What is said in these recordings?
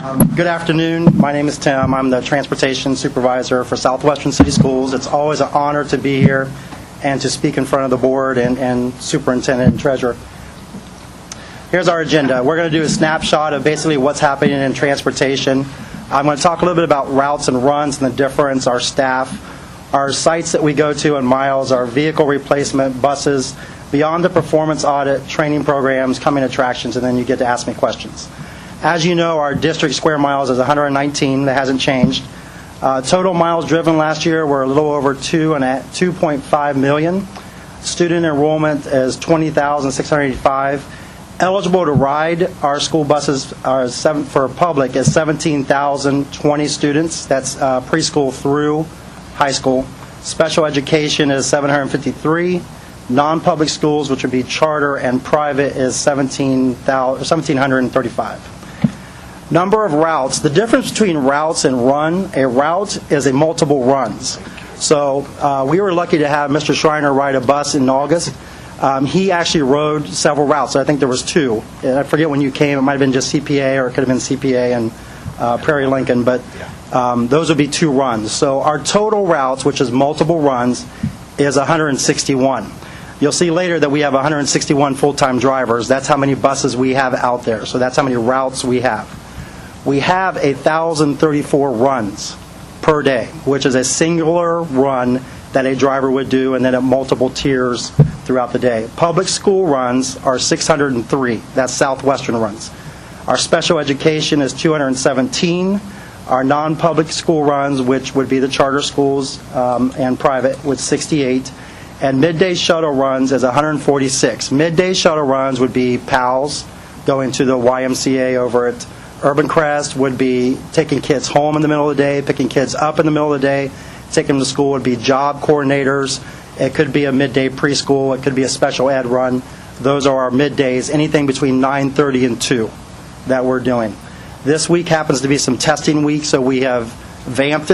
Good afternoon. My name is Tim. I'm the Transportation Supervisor for Southwestern City Schools. It's always an honor to be here and to speak in front of the board and Superintendent and Treasurer. Here's our agenda. We're going to do a snapshot of basically what's happening in transportation. I'm going to talk a little bit about routes and runs and the difference, our staff, our sites that we go to and miles, our vehicle replacement, buses, beyond the performance audit, training programs, coming attractions, and then you get to ask me questions. As you know, our district square miles is 119. That hasn't changed. Total miles driven last year were a little over 2.5 million. Student enrollment is 20,685. Eligible to ride our school buses for public is 17,020 students. That's preschool through high school. Special education is 753. Non-public schools, which would be charter and private, is 1,735. Number of routes. The difference between routes and run, a route is a multiple runs. So we were lucky to have Mr. Schreiner ride a bus in August. He actually rode several routes. I think there was two. I forget when you came. It might have been just CPA or it could have been CPA and Prairie Lincoln, but those would be two runs. So our total routes, which is multiple runs, is 161. You'll see later that we have 161 full-time drivers. That's how many buses we have out there. So that's how many routes we have. We have 1,034 runs per day, which is a singular run that a driver would do, and then at multiple tiers throughout the day. Public school runs are 603. That's Southwestern runs. Our special education is 217. Our non-public school runs, which would be the charter schools and private, with 68. And midday shuttle runs is 146. Midday shuttle runs would be PALS, going to the YMCA over at Urban Crest, would be taking kids home in the middle of the day, picking kids up in the middle of the day, taking them to school. Would be job coordinators. It could be a midday preschool. It could be a special ed run. Those are our middays, anything between 9:30 and 2 that we're doing. This week happens to be some testing week, so we have vamped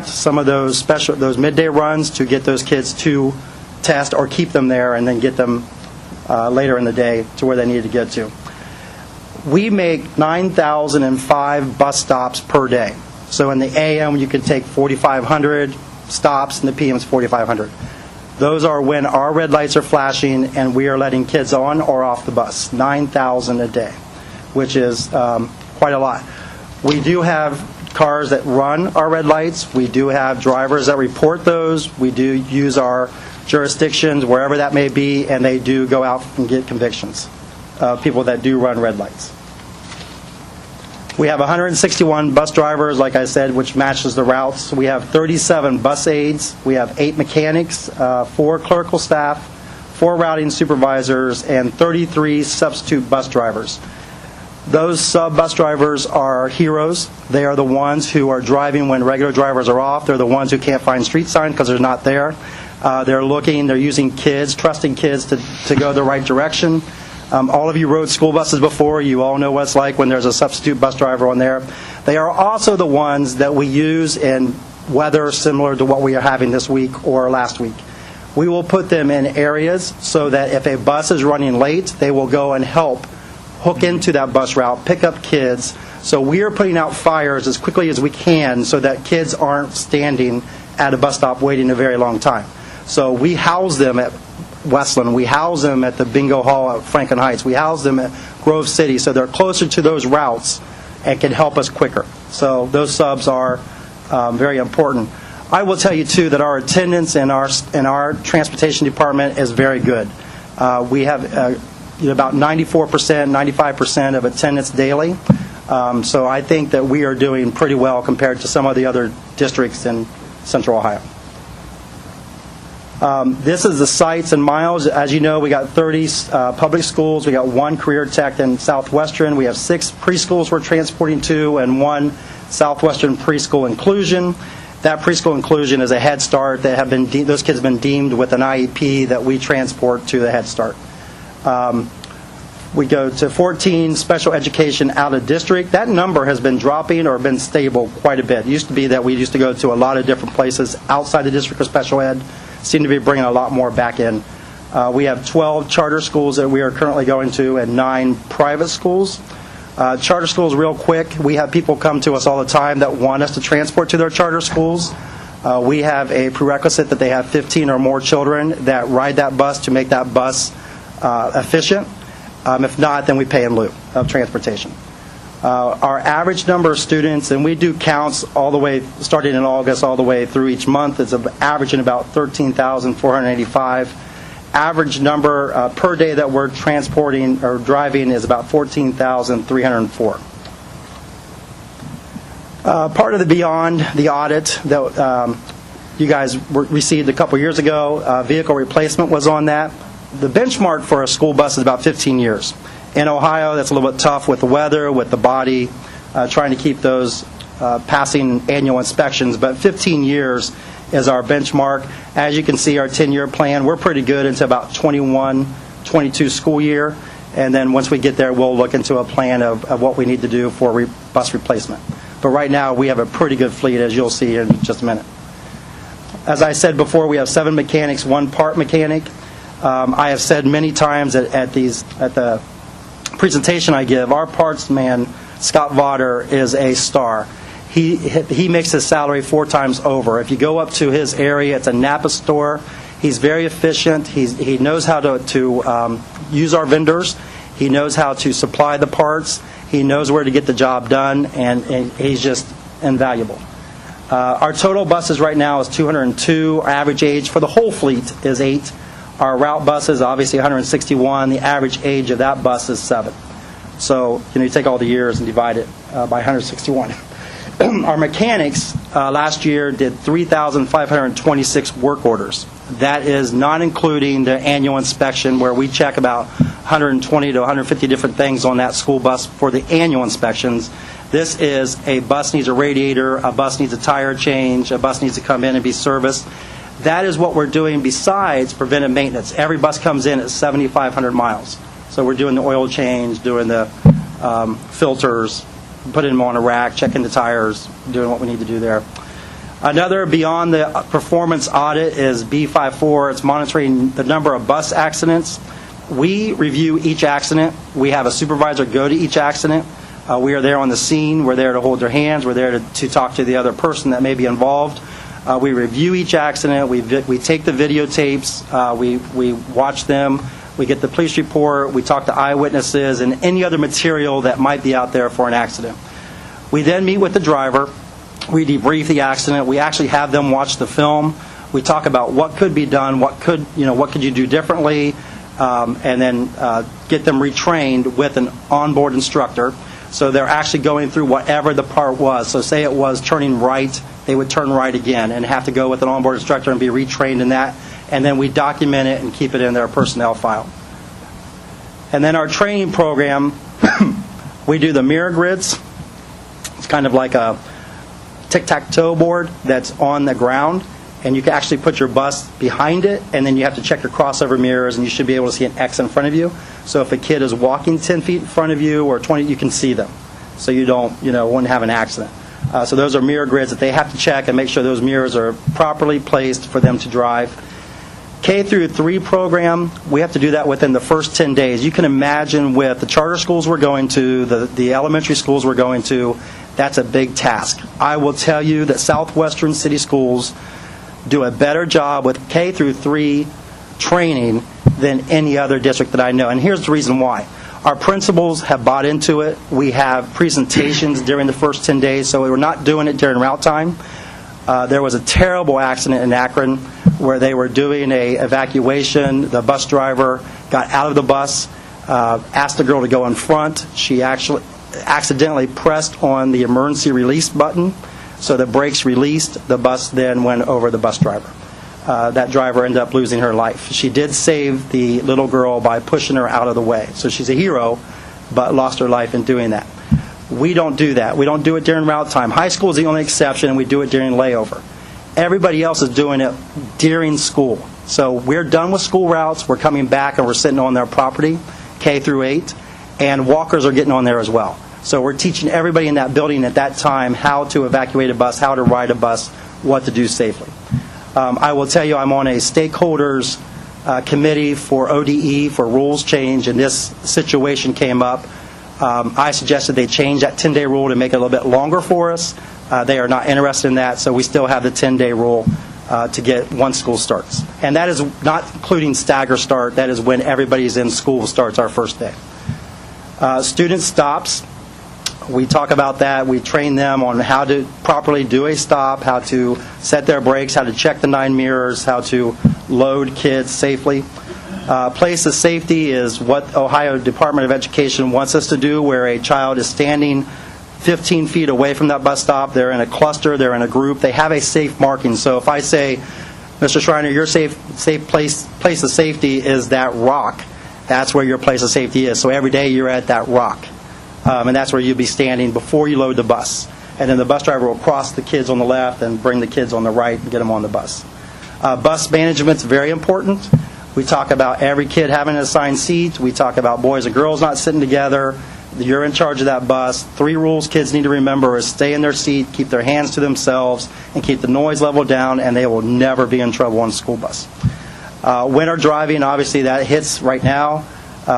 some of those midday runs to get those kids to test or keep them there and then get them later in the day to where they need to get to. We make 9,005 bus stops per day. So in the AM, you can take 4,500 stops, and the PM is 4,500. Those are when our red lights are flashing and we are letting kids on or off the bus. 9,000 a day, which is quite a lot. We do have cars that run our red lights. We do have drivers that report those. We do use our jurisdictions, wherever that may be, and they do go out and get convictions. People that do run red lights. We have 161 bus drivers, like I said, which matches the routes. We have 37 bus aides. We have 8 mechanics, 4 clerical staff, 4 routing supervisors, and 33 substitute bus drivers. Those sub-bus drivers are heroes. They are the ones who are driving when regular drivers are off. They're the ones who can't find street signs because they're not there. They're using kids, trusting kids to go the right direction. All of you rode school buses before. You all know what it's like when there's a substitute bus driver on there. They are also the ones that we use in weather similar to what we are having this week or last week. We will put them in areas so that if a bus is running late, they will go and help hook into that bus route, pick up kids. So we are putting out fires as quickly as we can so that kids aren't standing at a bus stop waiting a very long time. So we house them at Westland. We house them at the Bingo Hall at Franklin Heights. We house them at Grove City, so they're closer to those routes and can help us quicker. So those subs are very important. I will tell you, too, that our attendance in our transportation department is very good. We have about 94%, 95% of attendance daily. So I think that we are doing pretty well compared to some of the other districts in Central Ohio. This is the sites and miles. As you know, we got 30 public schools. We got 1 career tech in Southwestern. We have 6 preschools we're transporting to and 1 Southwestern preschool inclusion. That preschool inclusion is a Head Start. Those kids have been deemed with an IEP that we transport to the Head Start. We go to 14 special education out of district. That number has been dropping or been stable quite a bit. It used to be that we used to go to a lot of different places outside the district of special ed. Seem to be bringing a lot more back in. We have 12 charter schools that we are currently going to and 9 private schools. Charter schools, real quick, we have people come to us all the time that want us to transport to their charter schools. We have a prerequisite that they have 15 or more children that ride that bus to make that bus efficient. If not, then we pay in lieu of transportation. Our average number of students, and we do counts all the way, starting in August, all the way through each month, is averaging about 13,485. Average number per day that we're transporting or driving is about 14,304. Part of the Beyond the audit that you guys received a couple years ago, vehicle replacement was on that. The benchmark for a school bus is about 15 years. In Ohio, that's a little bit tough with the weather, with the body, trying to keep those passing annual inspections, but 15 years is our benchmark. As you can see, our 10-year plan, we're pretty good into about 21, 22 school year, and then once we get there, we'll look into a plan of what we need to do for bus replacement. But right now, we have a pretty good fleet, as you'll see in just a minute. As I said before, we have 7 mechanics, 1 part mechanic. I have said many times at the presentation I give, our parts man, Scott Vodder, is a star. He makes his salary 4 times over. If you go up to his area, it's a Napa store. He's very efficient. He knows how to use our vendors. He knows how to supply the parts. He knows where to get the job done, and he's just invaluable. Our total buses right now is 202. Our average age for the whole fleet is 8. Our route buses, obviously 161. The average age of that bus is 7. So you take all the years and divide it by 161. Our mechanics last year did 3,526 work orders. That is not including the annual inspection where we check about 120 to 150 different things on that school bus for the annual inspections. This is a bus needs a radiator, a bus needs a tire change, a bus needs to come in and be serviced. That is what we're doing besides preventive maintenance. Every bus comes in at 7,500 miles. So we're doing the oil change, doing the filters, putting them on a rack, checking the tires, doing what we need to do there. Another beyond the performance audit is B54. It's monitoring the number of bus accidents. We review each accident. We have a supervisor go to each accident. We are there on the scene. We're there to hold their hands. We're there to talk to the other person that may be involved. We review each accident. We take the videotapes. We watch them. We get the police report. We talk to eyewitnesses and any other material that might be out there for an accident. We then meet with the driver. We debrief the accident. We actually have them watch the film. We talk about what could be done, what could you do differently, and then get them retrained with an onboard instructor. So they're actually going through whatever the part was. So say it was turning right, they would turn right again and have to go with an onboard instructor and be retrained in that. And then we document it and keep it in their personnel file. And then our training program, we do the mirror grids. It's kind of like a tic-tac-toe board that's on the ground. And you can actually put your bus behind it, and then you have to check your crossover mirrors, and you should be able to see an X in front of you. So if a kid is walking 10 feet in front of you or 20, you can see them. So you wouldn't have an accident. So those are mirror grids that they have to check and make sure those mirrors are properly placed for them to drive. K-3 program, we have to do that within the first 10 days. You can imagine with the charter schools we're going to, the elementary schools we're going to, that's a big task. I will tell you that Southwestern City Schools do a better job with K-3 training than any other district that I know. And here's the reason why. Our principals have bought into it. We have presentations during the first 10 days, so we're not doing it during route time. There was a terrible accident in Akron where they were doing an evacuation. The bus driver got out of the bus, asked the girl to go in front. She actually accidentally pressed on the emergency release button, so the brakes released. The bus then went over the bus driver. That driver ended up losing her life. She did save the little girl by pushing her out of the way. So she's a hero, but lost her life in doing that. We don't do that. We don't do it during route time. High school is the only exception, and we do it during layover. Everybody else is doing it during school. So we're done with school routes. We're coming back, and we're sitting on their property, K-8, and walkers are getting on there as well. So we're teaching everybody in that building at that time how to evacuate a bus, how to ride a bus, what to do safely. I will tell you I'm on a stakeholders committee for ODE for rules change, and this situation came up. I suggested they change that 10-day rule to make it a little bit longer for us. They are not interested in that, so we still have the 10-day rule to get once school starts. And that is not including stagger start. That is when everybody's in school starts our first day. Student stops. We talk about that. We train them on how to properly do a stop, how to set their brakes, how to check the 9 mirrors, how to load kids safely. Place of safety is what Ohio Department of Education wants us to do, where a child is standing 15 feet away from that bus stop. They're in a cluster. They're in a group. They have a safe marking. So if I say, Mr. Schreiner, your safe place of safety is that rock, that's where your place of safety is. So every day you're at that rock. And that's where you'll be standing before you load the bus. And then the bus driver will cross the kids on the left and bring the kids on the right and get them on the bus. Bus management's very important. We talk about every kid having an assigned seat. We talk about boys and girls not sitting together. You're in charge of that bus. 3 rules kids need to remember is stay in their seat, keep their hands to themselves, and keep the noise level down, and they will never be in trouble on a school bus. Winter driving, obviously that hits right now.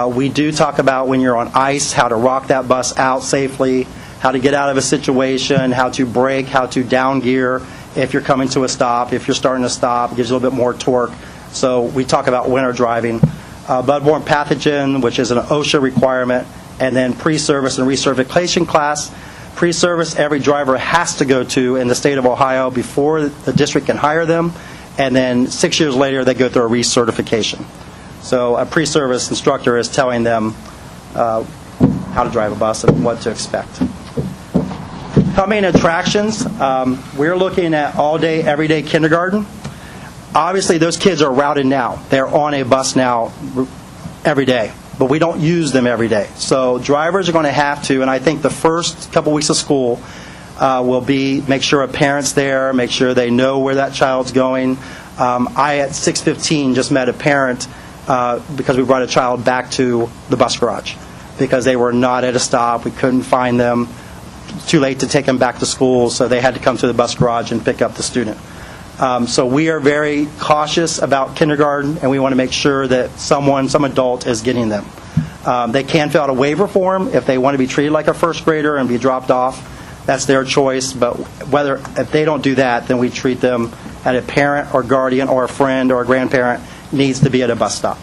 We do talk about when you're on ice, how to rock that bus out safely, how to get out of a situation, how to brake, how to down gear if you're coming to a stop, if you're starting to stop, it gives you a little bit more torque. So we talk about winter driving. Bloodborne pathogen, which is an OSHA requirement, and then pre-service and recertification class. Pre-service, every driver has to go to in the state of Ohio before the district can hire them, and then 6 years later they go through a recertification. So a pre-service instructor is telling them how to drive a bus and what to expect. Coming attractions, we're looking at all-day, everyday kindergarten. Obviously, those kids are routed now. They're on a bus now every day, but we don't use them every day. So drivers are going to have to, and I think the first couple weeks of school will be make sure a parent's there, make sure they know where that child's going. I, at 6:15, just met a parent because we brought a child back to the bus garage because they were not at a stop. We couldn't find them. Too late to take them back to school, so they had to come to the bus garage and pick up the student. So we are very cautious about kindergarten, and we want to make sure that some adult is getting them. They can fill out a waiver form if they want to be treated like a first grader and be dropped off. That's their choice, but if they don't do that, then we treat them at a parent or guardian or a friend or a grandparent needs to be at a bus stop.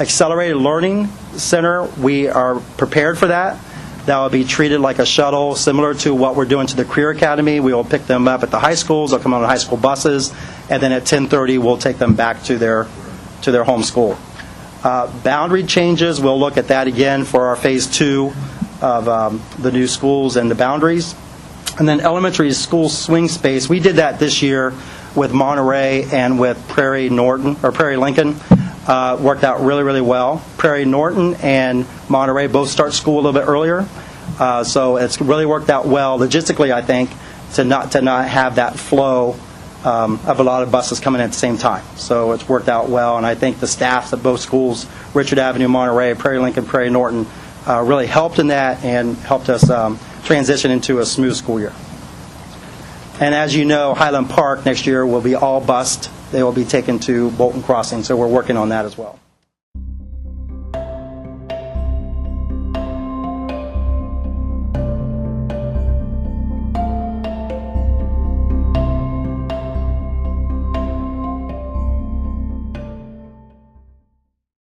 Accelerated Learning Center, we are prepared for that. That will be treated like a shuttle, similar to what we're doing to the Career Academy. We will pick them up at the high schools. They'll come on the high school buses, and then at 10:30 we'll take them back to their home school. Boundary changes, we'll look at that again for our Phase 2 of the new schools and the boundaries. And then elementary school swing space, we did that this year with Monterey and with Prairie Lincoln. Worked out really, really well. Prairie Norton and Monterey both start school a little bit earlier, so it's really worked out well logistically, I think, to not have that flow of a lot of buses coming in at the same time. So it's worked out well, and I think the staffs at both schools, Richard Avenue, Monterey, Prairie Lincoln, Prairie Norton, really helped in that and helped us transition into a smooth school year. And as you know, Highland Park next year will be all bused. They will be taken to Bolton Crossing, so we're working on that as well.